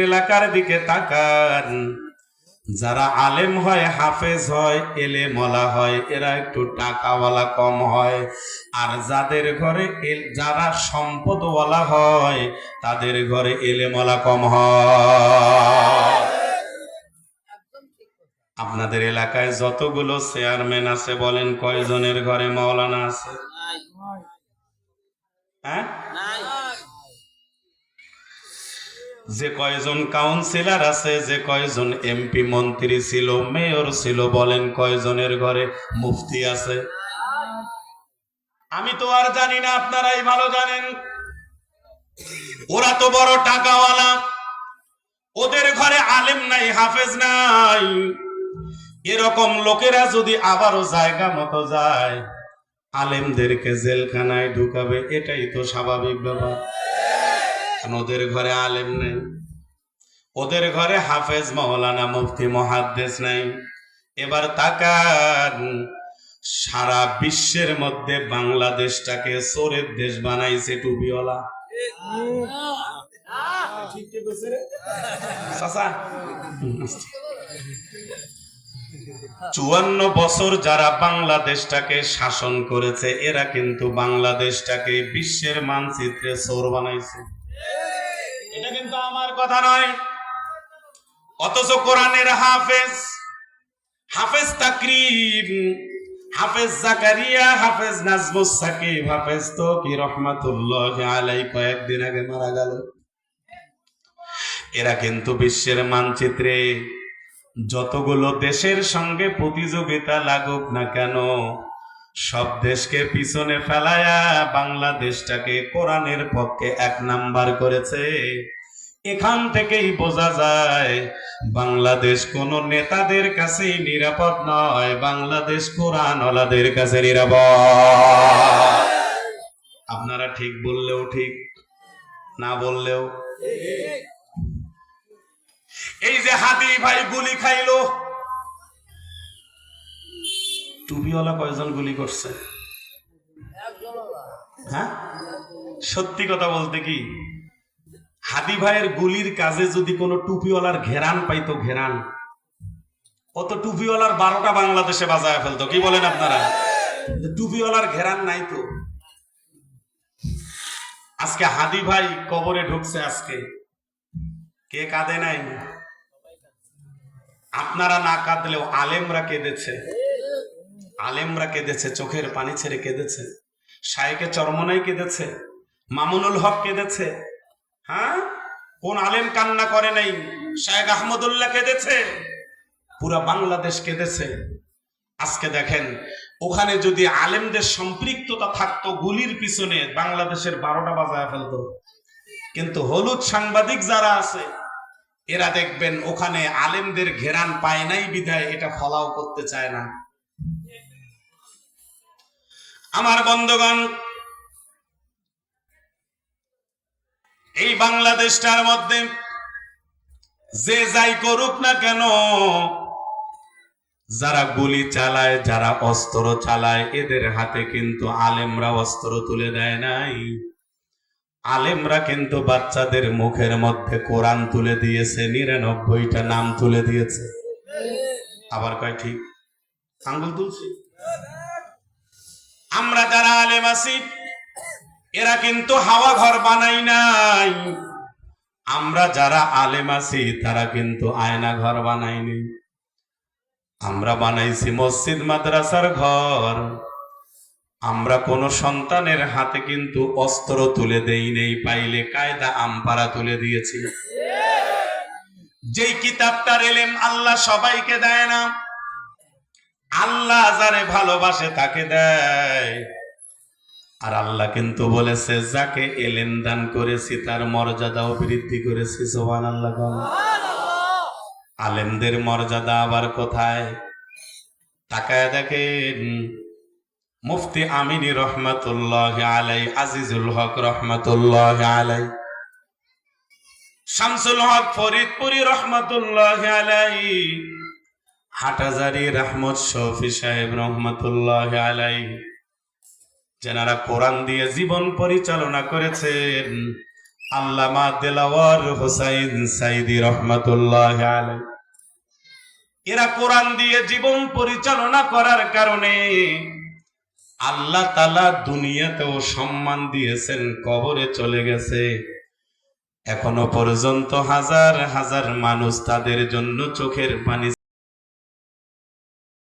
এলাকার দিকে তাকান, যারা আলেম হয়, হাফেজ হয়, এলেমওয়ালা হয়, এরা একটু টাকাওয়ালা কম হয়। আর যাদের ঘরে যারা সম্পদওয়ালা হয়, তাদের ঘরে এলেমওয়ালা কম হয়। আপনাদের এলাকায় যতগুলো চেয়ারম্যান আছে, বলেন কয়জনের ঘরে মাওলানা আছে? হ্যাঁ, যে কয়জন কাউন্সিলর আছে, যে কয়জন এমপি মন্ত্রী ছিল, মেয়র ছিল, বলেন কয়জনের ঘরে মুফতি আছে? আমি তো আর জানি না, আপনারাই ভালো জানেন। ওরা তো বড় টাকাওয়ালা, ওদের ঘরে আলেম নাই, হাফেজ নাই। এরকম লোকেরা যদি আবারও জায়গা মতো যায়, আলেমদেরকে জেলখানায় ঢুকাবে, এটাই তো স্বাভাবিক ব্যাপার। ওদের ঘরে আলেম নেই, ওদের ঘরে হাফেজ, মাওলানা, মুফতি, মুহাদ্দিস নাই। এবার তাকান, সারা বিশ্বের মধ্যে বাংলাদেশটাকে চোরের দেশ বানাইছে টুপিওয়ালা। 54 বছর যারা বাংলাদেশটাকে শাসন করেছে, এরা কিন্তু বাংলাদেশটাকে বিশ্বের মানচিত্রে চোর বানাইছে। এটা কিন্তু আমার কথা নয়। অথচ কোরআনের হাফেজ, হাফেজ তাকরির, হাফেজ জাকারিয়া, হাফেজ নাজমুস সাকিব, হাফেজ তৌকি রহমাতুল্লাহ আলাইহি কয়েকদিন আগে মারা গেল। এরা কিন্তু বিশ্বের মানচিত্রে যতগুলো দেশের সঙ্গে প্রতিযোগিতা লাগুক না কেন, সব দেশকে পিছনে ফেলায়া বাংলাদেশটাকে কোরআনের পক্ষে 1 নাম্বার করেছে। এখান থেকেই বোঝা যায় বাংলাদেশ কোন নেতাদের কাছে নিরাপদ নয়, বাংলাদেশ কোরআনওয়ালাদের কাছে নিরাপদ। আপনারা ঠিক বললেও ঠিক, না বললেও। এই যে হাদি ভাই গুলি খাইলো, টুপিওয়ালা কয়জন গুলি করছে? হ্যাঁ, সত্যি কথা বলতে কি, হাদি ভাইয়ের গুলির কাজে যদি কোনো টুপিওয়ালার ঘেরান পাইতো, ঘেরান, অত টুপিওয়ালার 12টা বাংলাদেশে বাজায় ফেলতো। কি বলেন আপনারা? টুপিওয়ালার ঘেরান নাই তো। আজকে হাদি ভাই কবরে ঢুকছে, আজকে কে কাঁদে নাই? আপনারা না কাঁদলেও আলেমরা কেঁদেছে, আলেমরা কেঁদেছে, চোখের পানি ছেড়ে কেঁদেছে। শায়েখে চরমনাই কেঁদেছে, মামুনুল হক কেঁদেছে। হ্যাঁ, কোন আলেম কান্না করে নাই? শায়েখ আহমদুল্লাহ কেঁদেছে, পুরা বাংলাদেশ কেঁদেছে। আজকে দেখেন, ওখানে যদি আলেমদের সম্পৃক্ততা থাকতো, গুলির পিছনে বাংলাদেশের 12টা বাজায় ফেলতো। কিন্তু হলুদ সাংবাদিক যারা আছে, এরা দেখবেন ওখানে আলেমদের ঘেরান পায় নাই বিধায় এটা ফলাও করতে চায় না। আমার বন্ধুগণ, এই বাংলাদেশটার মধ্যে যে যাই করুক না কেন, যারা গুলি চালায়, যারা অস্ত্র চালায়, এদের হাতে কিন্তু আলেমরা অস্ত্র তুলে দেয় নাই। আলেমরা কিন্তু বাচ্চাদের মুখের মধ্যে কোরআন তুলে দিয়েছে, 99টা নাম তুলে দিয়েছে। আবার কয় ঠিক, আঙ্গুল তুলছি। আমরা যারা আলেম আছি, এরা কিন্তু হাওয়া ঘর বানাই নাই। আমরা যারা আলেম আছি, তারা কিন্তু আয়না ঘর বানাইনি। আমরা বানাইছি মসজিদ মাদ্রাসার ঘর। আমরা কোন সন্তানের হাতে কিন্তু অস্ত্র তুলে দেই নেই, পাইলে কায়দা আমপারা তুলে দিয়েছি। যেই কিতাবটার এলেম আল্লাহ সবাইকে দেয় না, আল্লাহ যারে ভালোবাসে তাকে দেয়। আর আল্লাহ কিন্তু বলেছে, যাকে এলেম দান করেছি তার মর্যাদাও বৃদ্ধি করেছি। সুবহানাল্লাহ। আলেমদের মর্যাদা আবার কোথায়? তাকায় দেখেন, মুফতি আমিনী রহমাতুল্লাহ আলাই, আজিজুল হক রহমাতুল্লাহ আলাই, শামসুল হক ফরিদপুরি রহমাতুল্লাহ আলাই, হাটহাজারী রহমত শফি সাহেব রহমাতুল্লাহ আলাই, যারা কোরআন দিয়ে জীবন পরিচালনা করেছেন, আল্লামা দেলাওয়ার হোসাইন সাইদি রহমাতুল্লাহ আলাইহি। এরা কোরআন দিয়ে জীবন পরিচালনা করার কারণে আল্লাহ তাআলা দুনিয়াতেও সম্মান দিয়েছেন, কবরে চলে গেছে। এখনো পর্যন্ত হাজার হাজার মানুষ তাদের জন্য চোখের পানি